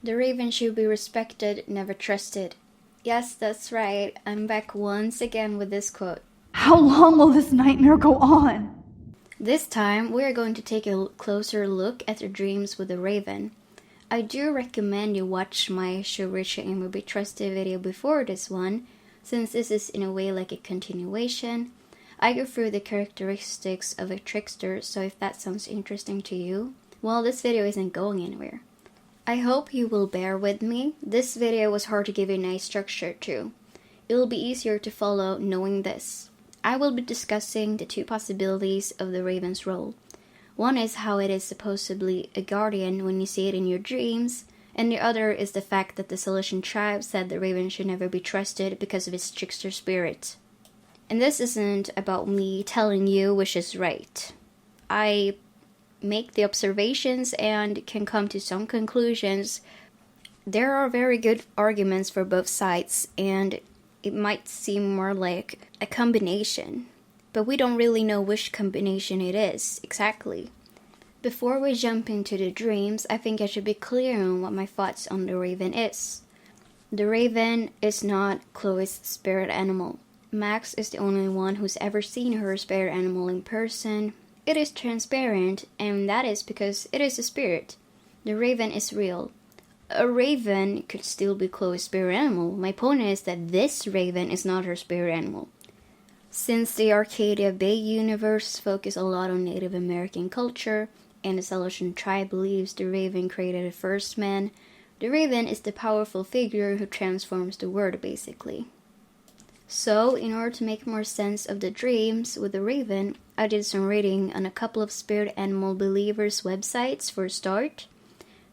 The raven should be respected, never trusted. Yes, that's right. I'm back once again with this quote. How long will this nightmare go on? This time, we are going to take a closer look at the dreams with the raven. I do recommend you watch my Should Rachel Amy Be Trusted video before this one, since this is in a way like a continuation. I go through the characteristics of a trickster, so if that sounds interesting to you, well, this video isn't going anywhere. I hope you will bear with me. This video was hard to give a nice structure to. It will be easier to follow knowing this. I will be discussing the two possibilities of the raven's role. One is how it is supposedly a guardian when you see it in your dreams, and the other is the fact that the Silesian tribe said the raven should never be trusted because of its trickster spirit. And this isn't about me telling you which is right. I make the observations and can come to some conclusions. There are very good arguments for both sides, and it might seem more like a combination, but we don't really know which combination it is exactly. Before we jump into the dreams, I think I should be clear on what my thoughts on the raven is. The raven is not Chloe's spirit animal. Max is the only one who's ever seen her spirit animal in person. It is transparent, and that is because it is a spirit. The raven is real. A raven could still be Chloe's spirit animal. My point is that this raven is not her spirit animal. Since the Arcadia Bay universe focuses a lot on Native American culture, and the Silesian tribe believes the raven created the first man, the raven is the powerful figure who transforms the world, basically. So, in order to make more sense of the dreams with the raven, I did some reading on a couple of spirit animal believers' websites for a start.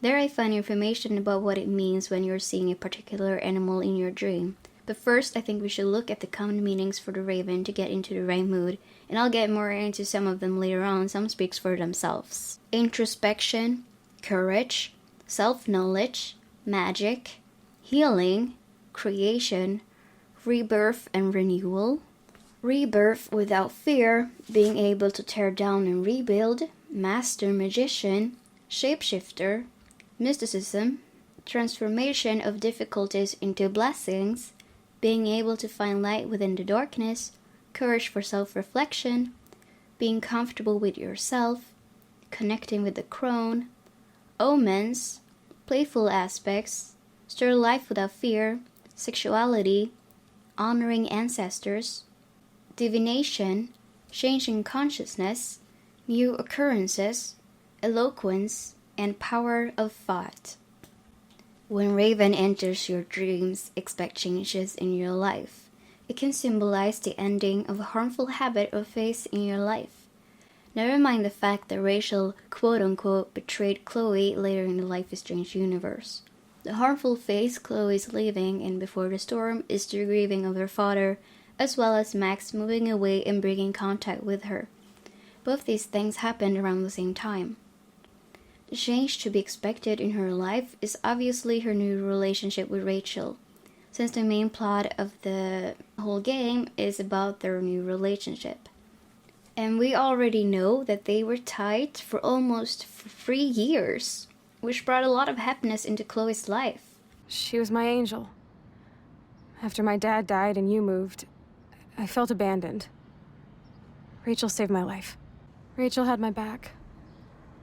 There I found information about what it means when you're seeing a particular animal in your dream. But first, I think we should look at the common meanings for the raven to get into the right mood, and I'll get more into some of them later on. Some speaks for themselves. Introspection, courage, self-knowledge, magic, healing, creation, rebirth and renewal. Rebirth without fear, being able to tear down and rebuild, master magician, shapeshifter, mysticism, transformation of difficulties into blessings, being able to find light within the darkness, courage for self-reflection, being comfortable with yourself, connecting with the crone, omens, playful aspects, stir life without fear, sexuality, honoring ancestors, divination, changing consciousness, new occurrences, eloquence, and power of thought. When Raven enters your dreams, expect changes in your life. It can symbolize the ending of a harmful habit or phase in your life. Never mind the fact that Rachel quote-unquote betrayed Chloe later in the Life is Strange universe. The harmful phase Chloe is living in before the storm is the grieving of her father, as well as Max moving away and breaking contact with her. Both these things happened around the same time. The change to be expected in her life is obviously her new relationship with Rachel, since the main plot of the whole game is about their new relationship. And we already know that they were tied for almost 3 years, which brought a lot of happiness into Chloe's life. She was my angel. After my dad died and you moved, I felt abandoned. Rachel saved my life. Rachel had my back.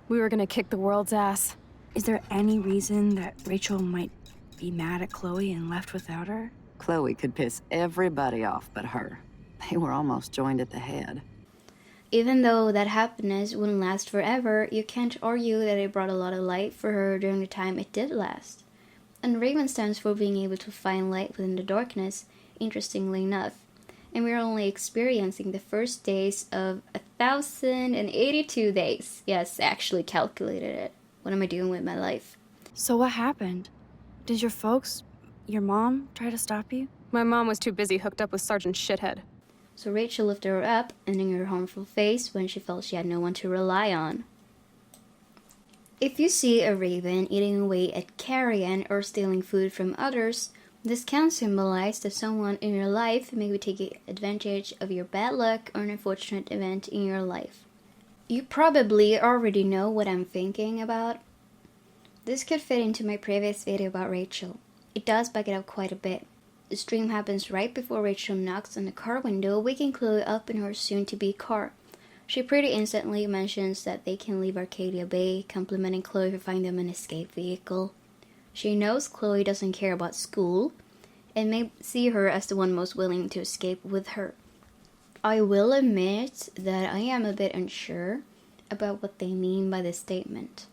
We were gonna kick the world's ass. Is there any reason that Rachel might be mad at Chloe and left without her? Chloe could piss everybody off but her. They were almost joined at the head. Even though that happiness wouldn't last forever, you can't argue that it brought a lot of light for her during the time it did last. And Raven stands for being able to find light within the darkness, interestingly enough. And we're only experiencing the first days of 1,082 days. Yes, I actually calculated it. What am I doing with my life? So what happened? Did your folks, your mom, try to stop you? My mom was too busy hooked up with Sergeant Shithead. So Rachel lifted her up, ending her harmful phase when she felt she had no one to rely on. If you see a raven eating away at carrion or stealing food from others, this can symbolize that someone in your life may be taking advantage of your bad luck or an unfortunate event in your life. You probably already know what I'm thinking about. This could fit into my previous video about Rachel. It does back it up quite a bit. This dream happens right before Rachel knocks on the car window, waking Chloe up in her soon-to-be car. She pretty instantly mentions that they can leave Arcadia Bay, complimenting Chloe for finding them an escape vehicle. She knows Chloe doesn't care about school, and may see her as the one most willing to escape with her. I will admit that I am a bit unsure about what they mean by this statement.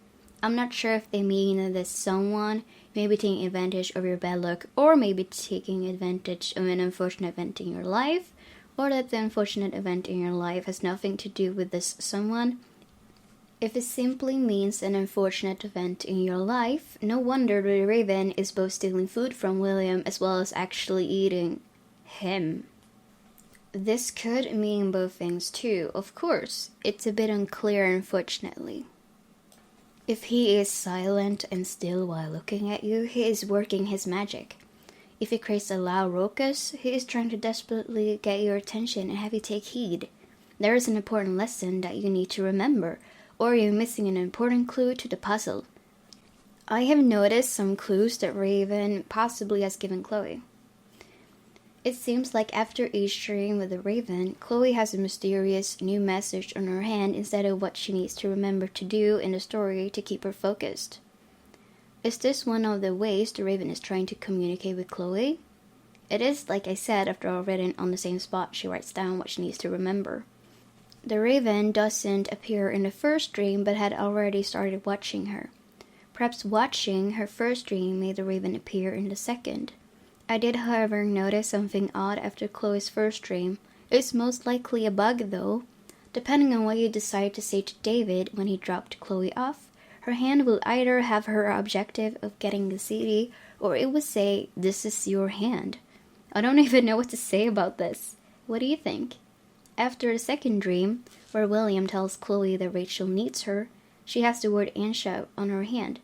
I'm not sure if they mean that someone may be taking advantage of your bad luck, or maybe taking advantage of an unfortunate event in your life, or that the unfortunate event in your life has nothing to do with this someone. If it simply means an unfortunate event in your life, no wonder the Raven is both stealing food from William as well as actually eating him. This could mean both things too, of course. It's a bit unclear, unfortunately. If he is silent and still while looking at you, he is working his magic. If he creates a loud ruckus, he is trying to desperately get your attention and have you take heed. There is an important lesson that you need to remember, or you're missing an important clue to the puzzle. I have noticed some clues that Raven possibly has given Chloe. It seems like after each dream with the Raven, Chloe has a mysterious new message on her hand instead of what she needs to remember to do in the story to keep her focused. Is this one of the ways the Raven is trying to communicate with Chloe? It is, like I said, after all written on the same spot, she writes down what she needs to remember. The Raven doesn't appear in the first dream but had already started watching her. Perhaps watching her first dream made the Raven appear in the second. I did, however, notice something odd after Chloe's first dream. It's most likely a bug, though. Depending on what you decide to say to David when he dropped Chloe off, her hand will either have her objective of getting the CD, or it will say, "This is your hand." I don't even know what to say about this. What do you think? After the second dream, where William tells Chloe that Rachel needs her, she has the word ansia on her hand.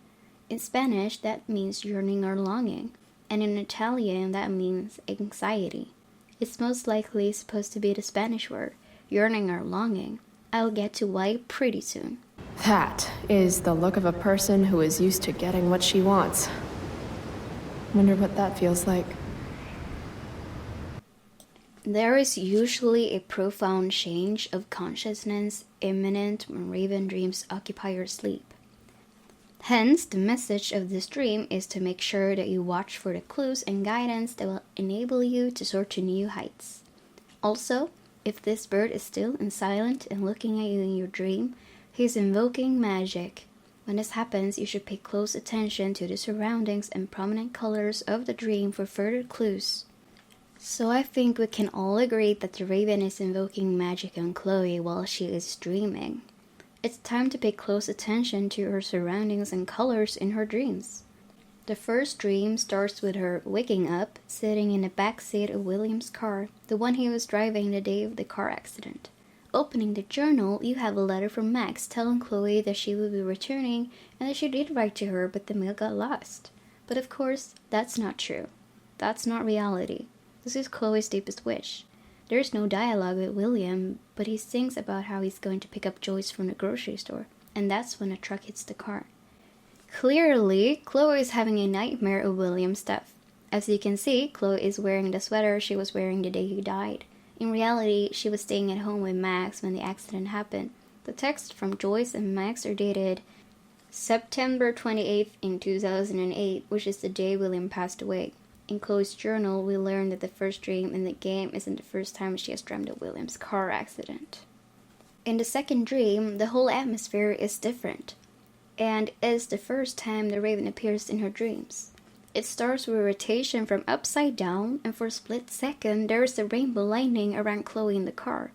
In Spanish, that means yearning or longing, and in Italian, that means anxiety. It's most likely supposed to be the Spanish word, yearning or longing. I'll get to why pretty soon. That is the look of a person who is used to getting what she wants. Wonder what that feels like. There is usually a profound change of consciousness imminent when Raven dreams occupy your sleep. Hence, the message of this dream is to make sure that you watch for the clues and guidance that will enable you to soar to new heights. Also, if this bird is still and silent and looking at you in your dream, he is invoking magic. When this happens, you should pay close attention to the surroundings and prominent colors of the dream for further clues. So I think we can all agree that the Raven is invoking magic on Chloe while she is dreaming. It's time to pay close attention to her surroundings and colors in her dreams. The first dream starts with her waking up, sitting in the back seat of William's car, the one he was driving the day of the car accident. Opening the journal, you have a letter from Max telling Chloe that she will be returning and that she did write to her but the mail got lost. But of course, that's not true. That's not reality. This is Chloe's deepest wish. There's no dialogue with William, but he thinks about how he's going to pick up Joyce from the grocery store, and that's when a truck hits the car. Clearly, Chloe is having a nightmare of William's stuff. As you can see, Chloe is wearing the sweater she was wearing the day he died. In reality, she was staying at home with Max when the accident happened. The texts from Joyce and Max are dated September 28th in 2008, which is the day William passed away. In Chloe's journal, we learn that the first dream in the game isn't the first time she has dreamt of William's car accident. In the second dream, the whole atmosphere is different, and is the first time the Raven appears in her dreams. It starts with a rotation from upside down, and for a split second, there is a rainbow lining around Chloe in the car,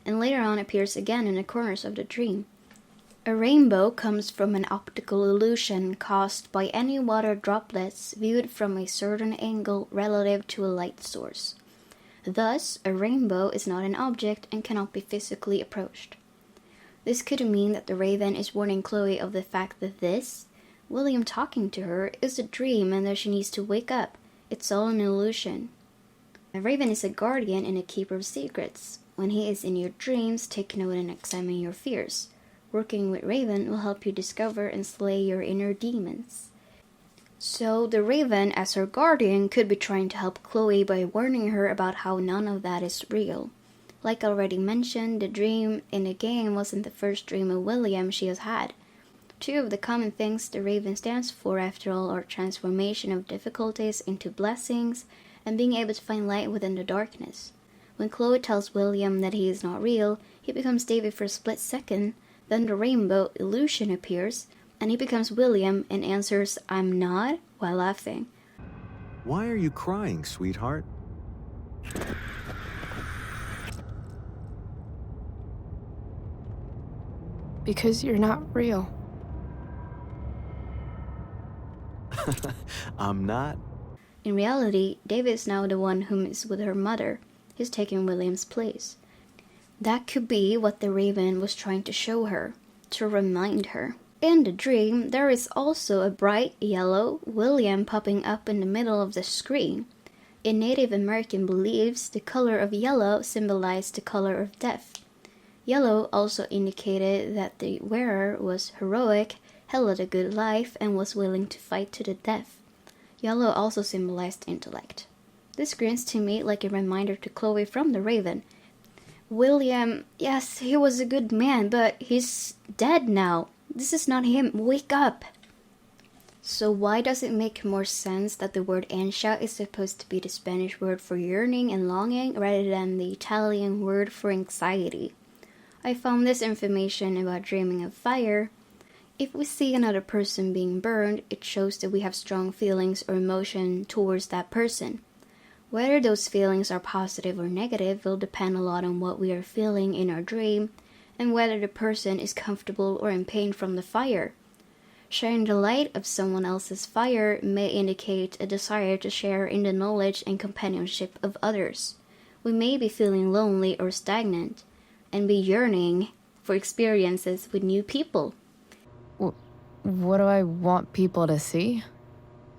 and later on appears again in the corners of the dream. A rainbow comes from an optical illusion caused by any water droplets viewed from a certain angle relative to a light source. Thus, a rainbow is not an object and cannot be physically approached. This could mean that the Raven is warning Chloe of the fact that this, William talking to her, is a dream and that she needs to wake up. It's all an illusion. A Raven is a guardian and a keeper of secrets. When he is in your dreams, take note and examine your fears. Working with Raven will help you discover and slay your inner demons. So the Raven, as her guardian, could be trying to help Chloe by warning her about how none of that is real. Like I already mentioned, the dream in the game wasn't the first dream of William she has had. Two of the common things the Raven stands for, after all, are transformation of difficulties into blessings and being able to find light within the darkness. When Chloe tells William that he is not real, he becomes David for a split second. Then the rainbow illusion appears, and he becomes William and answers, "I'm not," while laughing. Why are you crying, sweetheart? Because you're not real. I'm not. In reality, David is now the one who is with her mother. He's taking William's place. That could be what the Raven was trying to show her, to remind her. In the dream, there is also a bright yellow William popping up in the middle of the screen. In Native American beliefs, the color of yellow symbolized the color of death. Yellow also indicated that the wearer was heroic, held a good life, and was willing to fight to the death. Yellow also symbolized intellect. This screams to me like a reminder to Chloe from the Raven. William, yes, he was a good man, but he's dead now. This is not him. Wake up! So why does it make more sense that the word ansia is supposed to be the Spanish word for yearning and longing rather than the Italian word for anxiety? I found this information about dreaming of fire. If we see another person being burned, it shows that we have strong feelings or emotion towards that person. Whether those feelings are positive or negative will depend a lot on what we are feeling in our dream, and whether the person is comfortable or in pain from the fire. Sharing the light of someone else's fire may indicate a desire to share in the knowledge and companionship of others. We may be feeling lonely or stagnant, and be yearning for experiences with new people. What do I want people to see?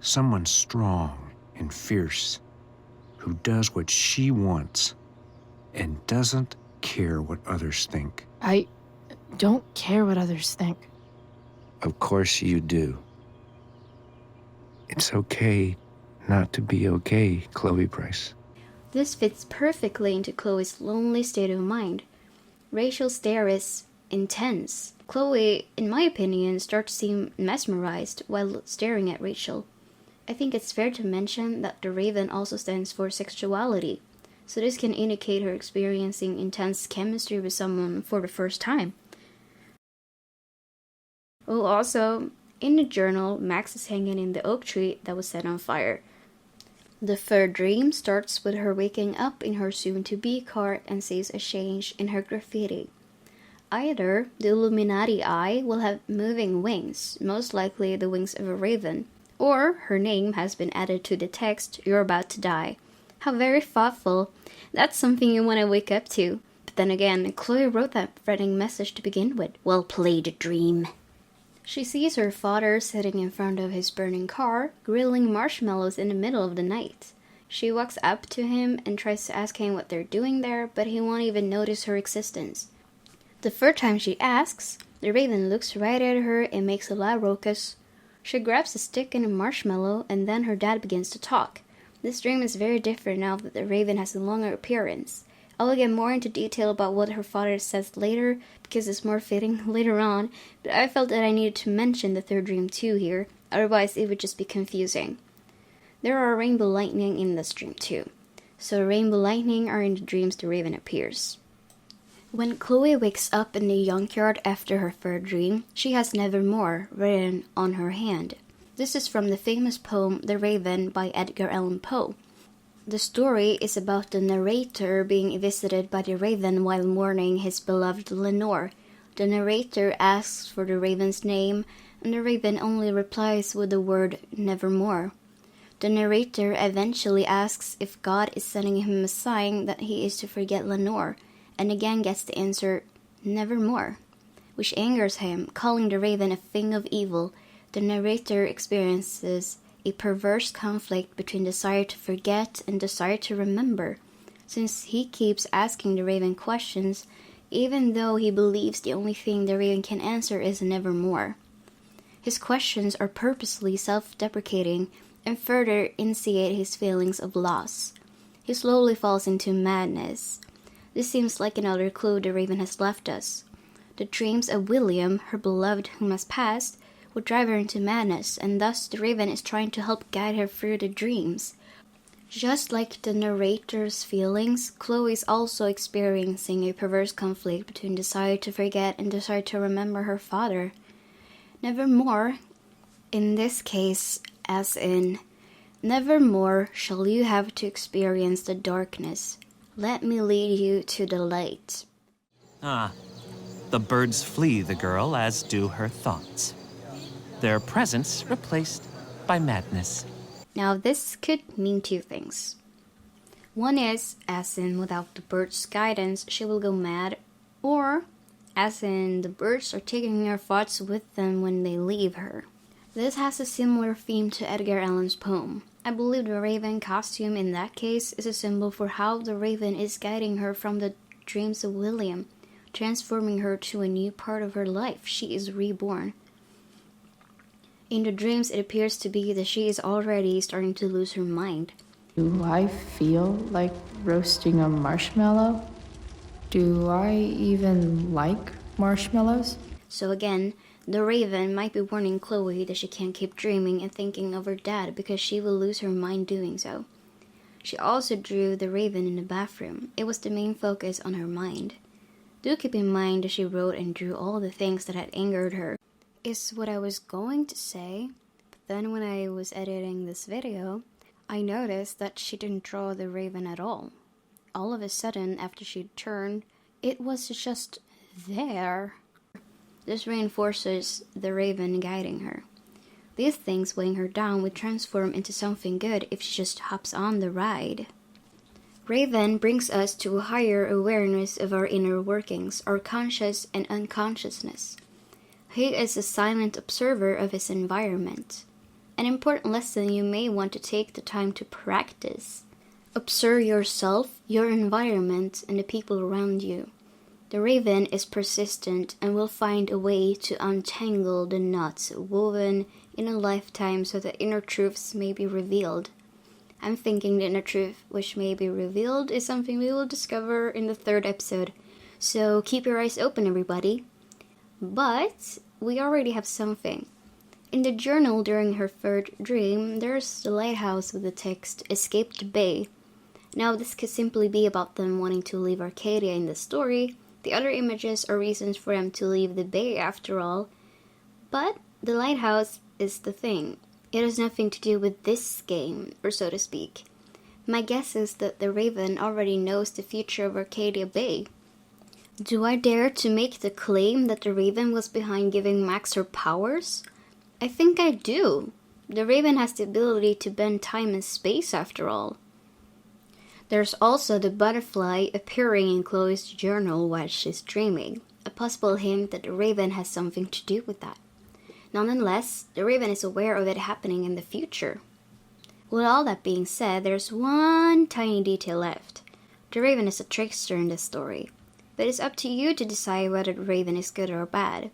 Someone strong and fierce, who does what she wants and doesn't care what others think. I don't care what others think. Of course you do. It's okay not to be okay, Chloe Price. This fits perfectly into Chloe's lonely state of mind. Rachel's stare is intense. Chloe, in my opinion, starts to seem mesmerized while staring at Rachel. I think it's fair to mention that the Raven also stands for sexuality, so this can indicate her experiencing intense chemistry with someone for the first time. Oh, also, in the journal, Max is hanging in the oak tree that was set on fire. The third dream starts with her waking up in her soon-to-be car and sees a change in her graffiti. Either the Illuminati eye will have moving wings, most likely the wings of a raven, or her name has been added to the text, "You're about to die." How very thoughtful. That's something you want to wake up to. But then again, Chloe wrote that threatening message to begin with. Well played, dream. She sees her father sitting in front of his burning car, grilling marshmallows in the middle of the night. She walks up to him and tries to ask him what they're doing there, but he won't even notice her existence. The third time she asks, the raven looks right at her and makes a loud ruckus. She grabs a stick and a marshmallow, and then her dad begins to talk. This dream is very different now that the raven has a longer appearance. I will get more into detail about what her father says later, because it's more fitting later on, but I felt that I needed to mention the third dream too here, otherwise it would just be confusing. There are rainbow lightning in this dream too, so rainbow lightning are in the dreams the raven appears. When Chloe wakes up in the junkyard after her third dream, she has "Nevermore" written on her hand. This is from the famous poem The Raven by Edgar Allan Poe. The story is about the narrator being visited by the raven while mourning his beloved Lenore. The narrator asks for the raven's name, and the raven only replies with the word "Nevermore." The narrator eventually asks if God is sending him a sign that he is to forget Lenore, and again gets the answer, "Nevermore," which angers him, calling the raven a thing of evil. The narrator experiences a perverse conflict between desire to forget and desire to remember. Since he keeps asking the raven questions, even though he believes the only thing the raven can answer is nevermore. His questions are purposely self-deprecating and further initiate his feelings of loss. He slowly falls into madness. This seems like another clue the raven has left us. The dreams of William, her beloved whom has passed, would drive her into madness, and thus the raven is trying to help guide her through the dreams. Just like the narrator's feelings, Chloe is also experiencing a perverse conflict between desire to forget and desire to remember her father. Nevermore, in this case, as in, nevermore shall you have to experience the darkness. Let me lead you to the light. Ah, the birds flee the girl, as do her thoughts. Their presence replaced by madness. Now this could mean two things. One is, as in without the bird's guidance, she will go mad, or as in the birds are taking her thoughts with them when they leave her. This has a similar theme to Edgar Allan's poem. I believe the raven costume in that case is a symbol for how the raven is guiding her from the dreams of William, transforming her to a new part of her life. She is reborn. In the dreams, it appears to be that she is already starting to lose her mind. Do I feel like roasting a marshmallow? Do I even like marshmallows? So again, the raven might be warning Chloe that she can't keep dreaming and thinking of her dad because she will lose her mind doing so. She also drew the raven in the bathroom. It was the main focus on her mind. Do keep in mind that she wrote and drew all the things that had angered her. Is what I was going to say, but then when I was editing this video, I noticed that she didn't draw the raven at all. All of a sudden, after she turned, it was just there. This reinforces the raven guiding her. These things weighing her down would transform into something good if she just hops on the ride. Raven brings us to a higher awareness of our inner workings, our conscious and unconsciousness. He is a silent observer of his environment. An important lesson you may want to take the time to practice. Observe yourself, your environment, and the people around you. The raven is persistent and will find a way to untangle the knots woven in a lifetime so that inner truths may be revealed. I'm thinking the inner truth which may be revealed is something we will discover in the 3rd episode. So keep your eyes open, everybody. But we already have something. In the journal during her 3rd dream, there's the lighthouse with the text, "Escape the Bay." Now this could simply be about them wanting to leave Arcadia in the story. The other images are reasons for them to leave the bay after all. But the lighthouse is the thing. It has nothing to do with this game, or so to speak. My guess is that the raven already knows the future of Arcadia Bay. Do I dare to make the claim that the raven was behind giving Max her powers? I think I do. The raven has the ability to bend time and space after all. There's also the butterfly appearing in Chloe's journal while she's dreaming, a possible hint that the raven has something to do with that. Nonetheless, the raven is aware of it happening in the future. With all that being said, there's one tiny detail left. The raven is a trickster in this story, but it's up to you to decide whether the raven is good or bad.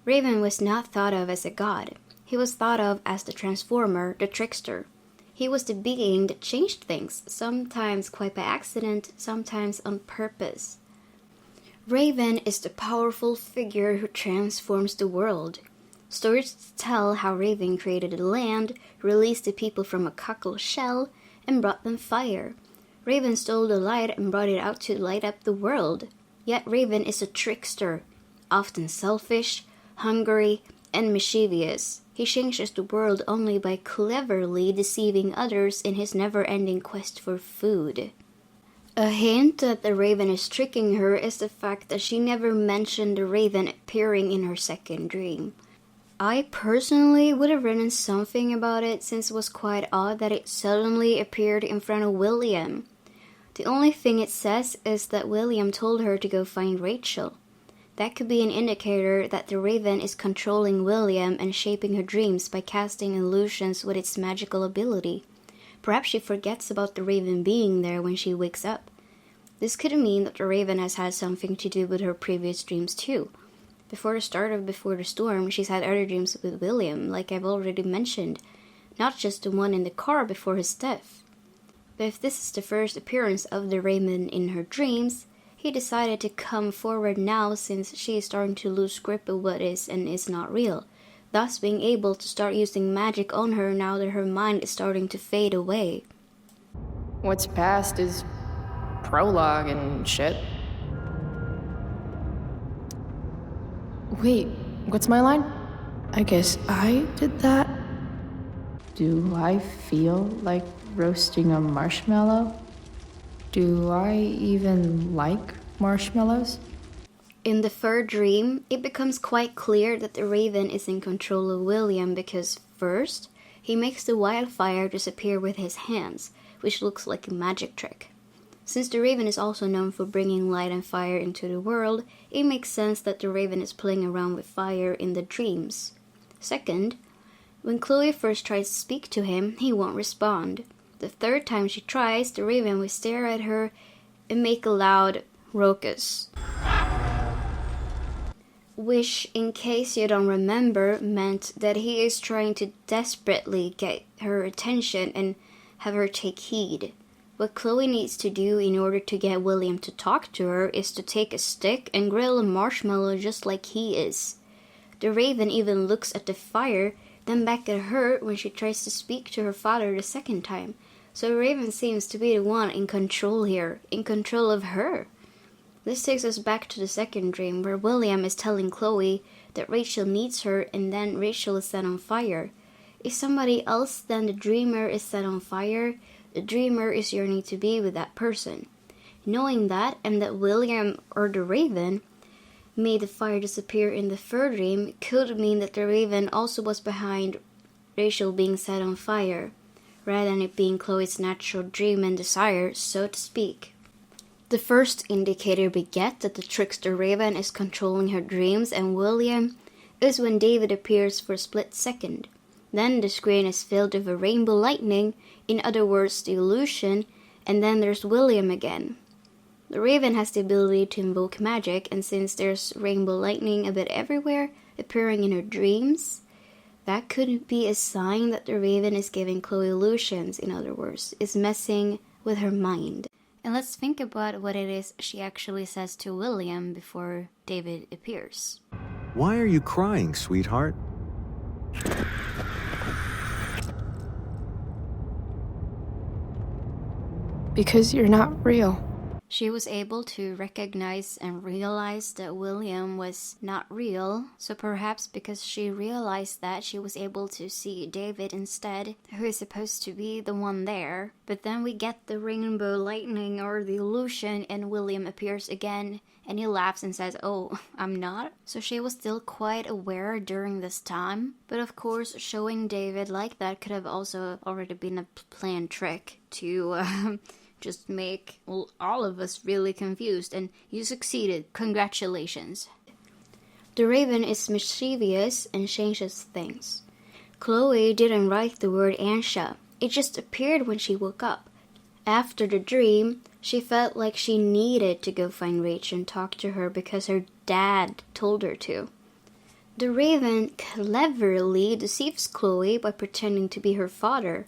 Raven was not thought of as a god. He was thought of as the transformer, the trickster. He was the being that changed things, sometimes quite by accident, sometimes on purpose. Raven is the powerful figure who transforms the world. Stories tell how Raven created the land, released the people from a cockle shell, and brought them fire. Raven stole the light and brought it out to light up the world. Yet Raven is a trickster, often selfish, hungry, and mischievous. He changes the world only by cleverly deceiving others in his never-ending quest for food. A hint that the raven is tricking her is the fact that she never mentioned the raven appearing in her 2nd dream. I personally would have written something about it since it was quite odd that it suddenly appeared in front of William. The only thing it says is that William told her to go find Rachel. That could be an indicator that the raven is controlling William and shaping her dreams by casting illusions with its magical ability. Perhaps she forgets about the raven being there when she wakes up. This could mean that the Raven has had something to do with her previous dreams too. Before the start of Before the Storm, she's had other dreams with William, like I've already mentioned, not just the one in the car before his death. But if this is the first appearance of the Raven in her dreams, he decided to come forward now since she is starting to lose grip of what is and is not real, thus being able to start using magic on her now that her mind is starting to fade away. What's past is prologue and shit. Wait, what's my line? I guess I did that? Do I feel like roasting a marshmallow? Do I even like marshmallows? In the third dream, it becomes quite clear that the Raven is in control of William because, first, he makes the wildfire disappear with his hands, which looks like a magic trick. Since the Raven is also known for bringing light and fire into the world, it makes sense that the Raven is playing around with fire in the dreams. Second, when Chloe first tries to speak to him, he won't respond. The third time she tries, the Raven will stare at her and make a loud raucous, which, in case you don't remember, meant that he is trying to desperately get her attention and have her take heed. What Chloe needs to do in order to get William to talk to her is to take a stick and grill a marshmallow just like he is. The Raven even looks at the fire, then back at her when she tries to speak to her father the second time. So Raven seems to be the one in control here, in control of her. This takes us back to the second dream where William is telling Chloe that Rachel needs her and then Rachel is set on fire. If somebody else than the dreamer is set on fire, the dreamer is yearning to be with that person. Knowing that and that William or the Raven made the fire disappear in the third dream could mean that the Raven also was behind Rachel being set on fire, rather than it being Chloe's natural dream and desire, so to speak. The first indicator we get that the trickster Raven is controlling her dreams and William is when David appears for a split second. Then the screen is filled with a rainbow lightning, in other words the illusion, and then there's William again. The Raven has the ability to invoke magic, and since there's rainbow lightning a bit everywhere, appearing in her dreams, that could be a sign that the Raven is giving Chloe illusions, in other words, is messing with her mind. And let's think about what it is she actually says to William before David appears. Why are you crying, sweetheart? Because you're not real. She was able to recognize and realize that William was not real, so perhaps because she realized that, she was able to see David instead, who is supposed to be the one there. But then we get the rainbow lightning or the illusion and William appears again and he laughs and says, "Oh, I'm not?" So she was still quite aware during this time. But of course, showing David like that could have also already been a planned trick to just make all of us really confused, and you succeeded. Congratulations. The Raven is mischievous and changes things. Chloe didn't write the word Ansha. It just appeared when she woke up. After the dream, she felt like she needed to go find Rachel and talk to her because her dad told her to. The Raven cleverly deceives Chloe by pretending to be her father.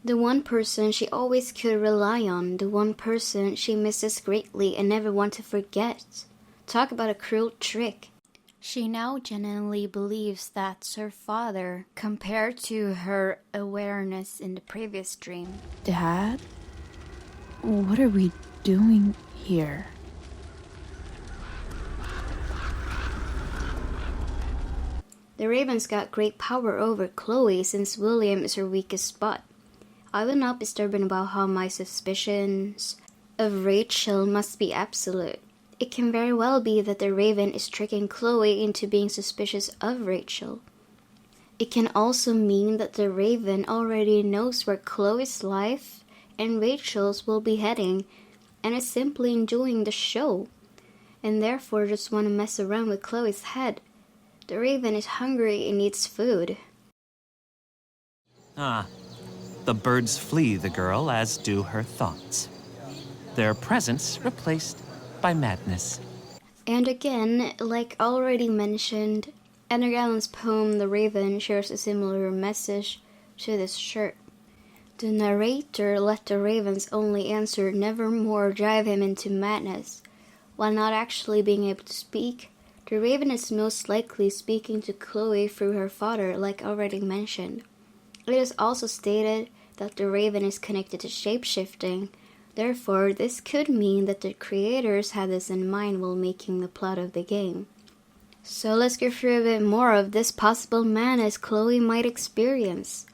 The one person she always could rely on, the one person she misses greatly and never want to forget. Talk about a cruel trick. She now genuinely believes that's her father, compared to her awareness in the previous dream. Dad? What are we doing here? The Raven's got great power over Chloe since William is her weakest spot. I will not be stubborn about how my suspicions of Rachel must be absolute. It can very well be that the Raven is tricking Chloe into being suspicious of Rachel. It can also mean that the Raven already knows where Chloe's life and Rachel's will be heading and is simply enjoying the show, and therefore just want to mess around with Chloe's head. The Raven is hungry and needs food. The birds flee the girl, as do her thoughts. their presence replaced by madness. And again, like already mentioned, Edgar Allan's poem The Raven shares a similar message to this shirt. The narrator let the raven's only answer nevermore drive him into madness. While not actually being able to speak, the raven is most likely speaking to Chloe through her father, like already mentioned. It is also stated that the raven is connected to shapeshifting. Therefore, this could mean that the creators had this in mind while making the plot of the game. So let's go through a bit more of this possible madness Chloe might experience.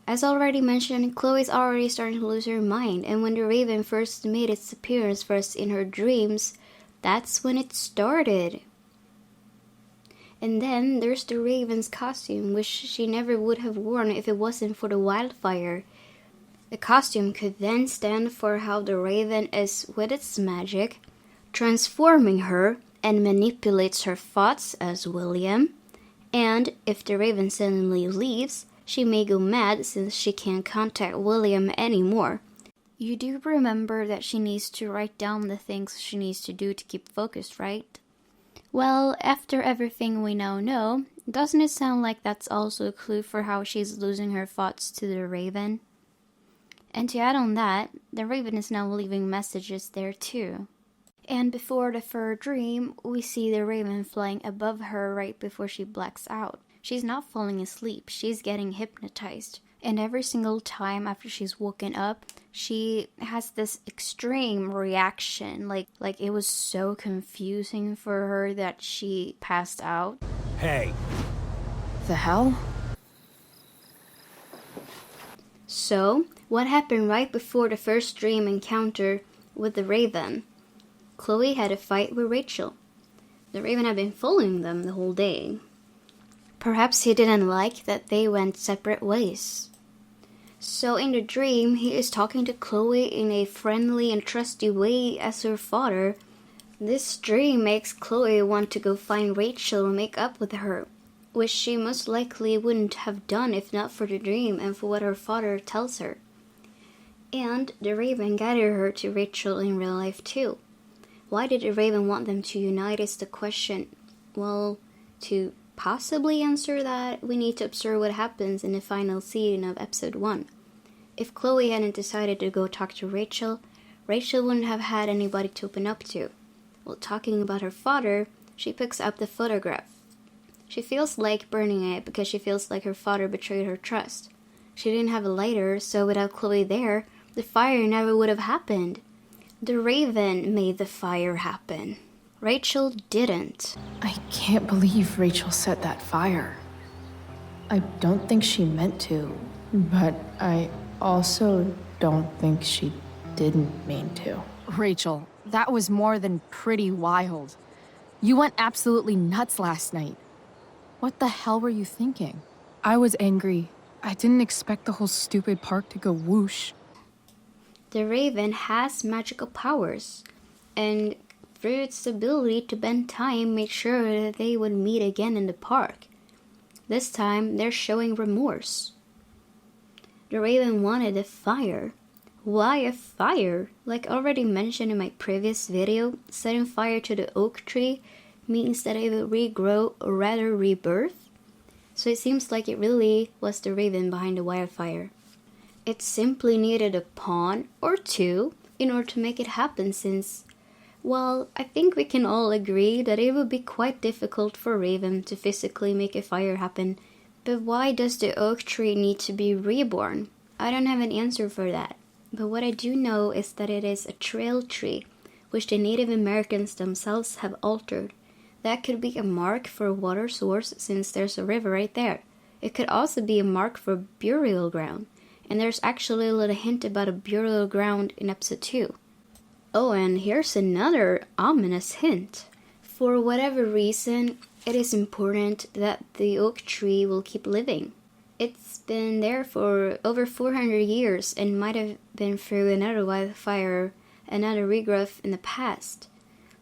As already mentioned, Chloe's already starting to lose her mind, and when the raven first made its appearance first in her dreams, that's when it started. And then there's the raven's costume, which she never would have worn if it wasn't for the wildfire. The costume could then stand for how the raven is, with its magic, transforming her and manipulates her thoughts as William. And if the raven suddenly leaves, she may go mad since she can't contact William anymore. You do remember that she needs to write down the things she needs to do to keep focused, right? Well, after everything we now know, doesn't it sound like that's also a clue for how she's losing her thoughts to the raven? And to add on that, the raven is now leaving messages there too. And before the third dream, we see the raven flying above her right before she blacks out. She's not falling asleep, she's getting hypnotized. And every single time after she's woken up, she has this extreme reaction. Like it was so confusing for her that she passed out. Hey! The hell? So, what happened right before the first dream encounter with the raven? Chloe had a fight with Rachel. The raven had been following them the whole day. Perhaps he didn't like that they went separate ways. So in the dream, he is talking to Chloe in a friendly and trusty way as her father. This dream makes Chloe want to go find Rachel and make up with her, which she most likely wouldn't have done if not for the dream and for what her father tells her. And the raven guided her to Rachel in real life too. Why did the raven want them to unite is the question. Well, to possibly answer that, we need to observe what happens in the final scene of episode 1. If Chloe hadn't decided to go talk to Rachel, Rachel wouldn't have had anybody to open up to. While talking about her father, she picks up the photograph. She feels like burning it because she feels like her father betrayed her trust. She didn't have a lighter, so without Chloe there, the fire never would have happened. The raven made the fire happen. Rachel didn't. I can't believe Rachel set that fire. I don't think she meant to, but I also don't think she didn't mean to. Rachel, that was more than pretty wild. You went absolutely nuts last night. What the hell were you thinking? I was angry. I didn't expect the whole stupid park to go whoosh. The raven has magical powers, and through its ability to bend time, made sure that they would meet again in the park. This time, they're showing remorse. The raven wanted a fire. Why a fire? Like already mentioned in my previous video, setting fire to the oak tree means that it will regrow or rather rebirth. So it seems like it really was the raven behind the wildfire. It simply needed a pawn or two in order to make it happen since, well, I think we can all agree that it would be quite difficult for Raven to physically make a fire happen. But why does the oak tree need to be reborn? I don't have an answer for that. But what I do know is that it is a trail tree, which the Native Americans themselves have altered. That could be a mark for a water source since there's a river right there. It could also be a mark for a burial ground. And there's actually a little hint about a burial ground in episode 2. Oh, and here's another ominous hint. For whatever reason, it is important that the oak tree will keep living. It's been there for over 400 years and might have been through another wildfire, another regrowth in the past.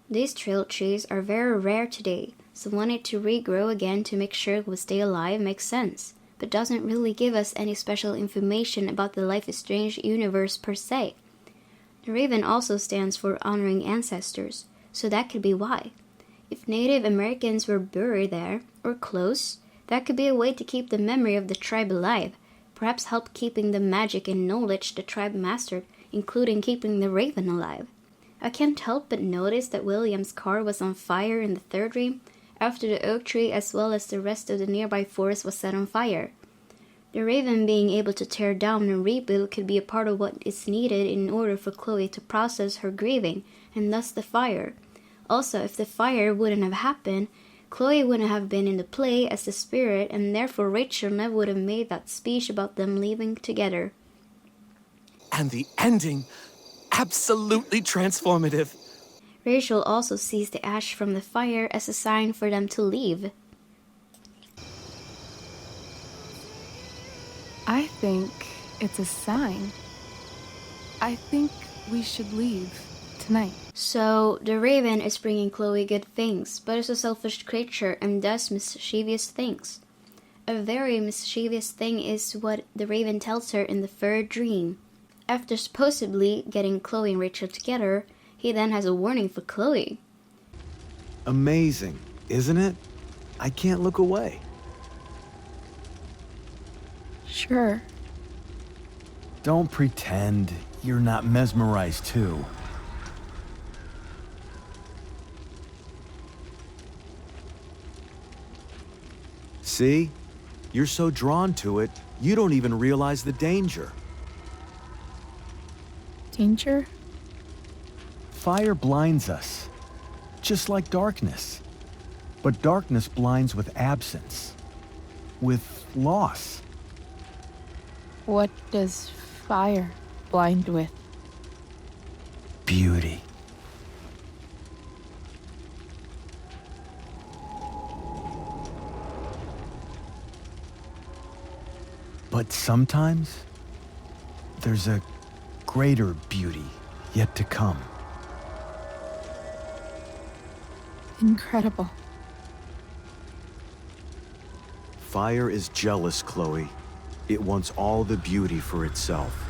These trail trees are very rare today, so wanting to regrow again to make sure it will stay alive makes sense, but doesn't really give us any special information about the Life is Strange universe per se. The raven also stands for honoring ancestors, so that could be why. If Native Americans were buried there, or close, that could be a way to keep the memory of the tribe alive, perhaps help keeping the magic and knowledge the tribe mastered, including keeping the raven alive. I can't help but notice that William's car was on fire in the third dream, after the oak tree as well as the rest of the nearby forest was set on fire. The raven being able to tear down and rebuild could be a part of what is needed in order for Chloe to process her grieving, and thus the fire. Also, if the fire wouldn't have happened, Chloe wouldn't have been in the play as the spirit, and therefore Rachel never would have made that speech about them leaving together. And the ending, absolutely transformative. Rachel also sees the ash from the fire as a sign for them to leave. I think it's a sign. I think we should leave tonight. So, the raven is bringing Chloe good things, but is a selfish creature and does mischievous things. A very mischievous thing is what the raven tells her in the third dream. After supposedly getting Chloe and Rachel together, he then has a warning for Chloe. Amazing, isn't it? I can't look away. Sure. Don't pretend you're not mesmerized too. See? You're so drawn to it, you don't even realize the danger. Danger? Fire blinds us, just like darkness. But darkness blinds with absence, with loss. What does fire blind with? Beauty. But sometimes, there's a greater beauty yet to come. Incredible. Fire is jealous, Chloe. It wants all the beauty for itself.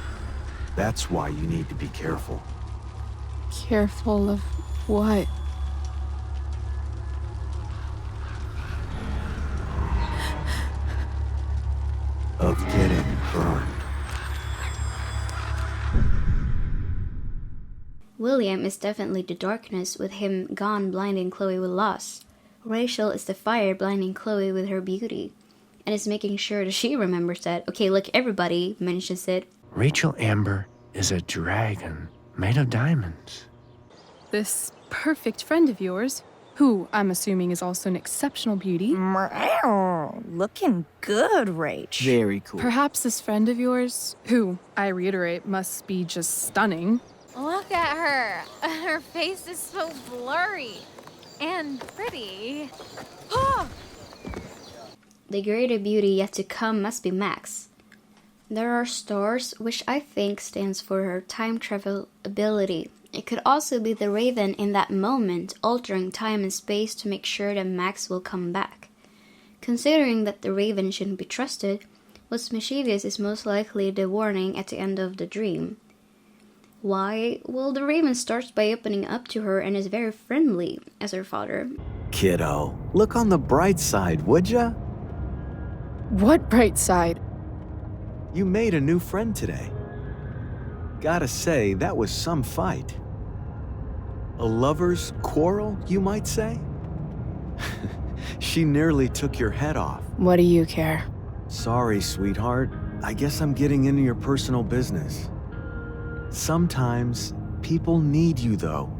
That's why you need to be careful. Careful of what? Of getting burned. William is definitely the darkness, with him gone blinding Chloe with loss. Rachel is the fire blinding Chloe with her beauty, and is making sure that she remembers that. Okay, look, everybody mentions it. Rachel Amber is a dragon made of diamonds. This perfect friend of yours, who I'm assuming is also an exceptional beauty. Looking good, Rach. Very cool. Perhaps this friend of yours, who, I reiterate, must be just stunning. Look at her. Her face is so blurry and pretty. The greater beauty yet to come must be Max. There are stars, which I think stands for her time travel ability. It could also be the raven in that moment, altering time and space to make sure that Max will come back. Considering that the raven shouldn't be trusted, what's mischievous is most likely the warning at the end of the dream. Why? Well, the raven starts by opening up to her and is very friendly as her father. Kiddo, look on the bright side, would ya? What bright side? You made a new friend today. Gotta say, that was some fight. A lover's quarrel, you might say? She nearly took your head off. What do you care? Sorry, sweetheart. I guess I'm getting into your personal business. Sometimes, people need you, though.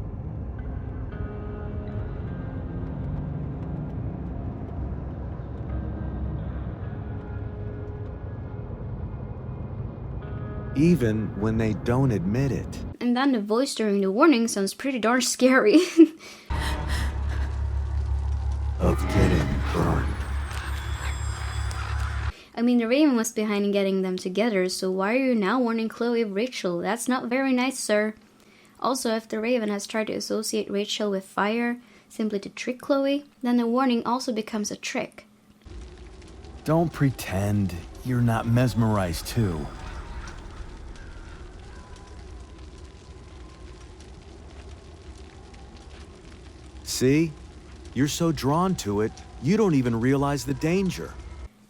Even when they don't admit it. And then the voice during the warning sounds pretty darn scary. Of getting burned. I mean, the raven was behind in getting them together, so why are you now warning Chloe of Rachel? That's not very nice, sir. Also, if the raven has tried to associate Rachel with fire simply to trick Chloe, then the warning also becomes a trick. Don't pretend you're not mesmerized too. See? You're so drawn to it, you don't even realize the danger.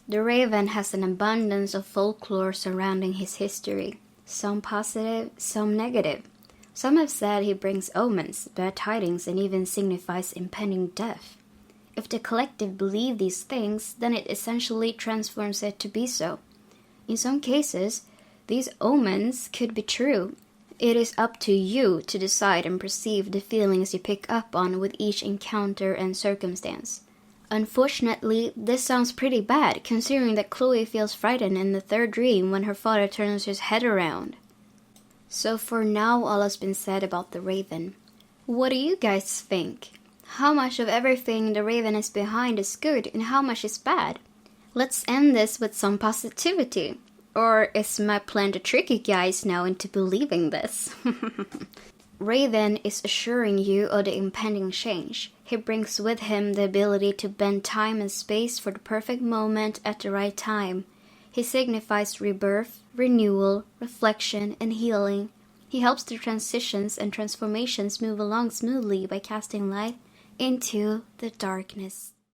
The raven has an abundance of folklore surrounding his history, some positive, some negative. Some have said he brings omens, bad tidings, and even signifies impending death. If the collective believe these things, then it essentially transforms it to be so. In some cases, these omens could be true. It is up to you to decide and perceive the feelings you pick up on with each encounter and circumstance. Unfortunately, this sounds pretty bad, considering that Chloe feels frightened in the third dream when her father turns his head around. So for now, all has been said about the raven. What do you guys think? How much of everything the raven is behind is good and how much is bad? Let's end this with some positivity. Or is my plan to trick you guys now into believing this? Raven is assuring you of the impending change. He brings with him the ability to bend time and space for the perfect moment at the right time. He signifies rebirth, renewal, reflection, and healing. He helps the transitions and transformations move along smoothly by casting light into the darkness.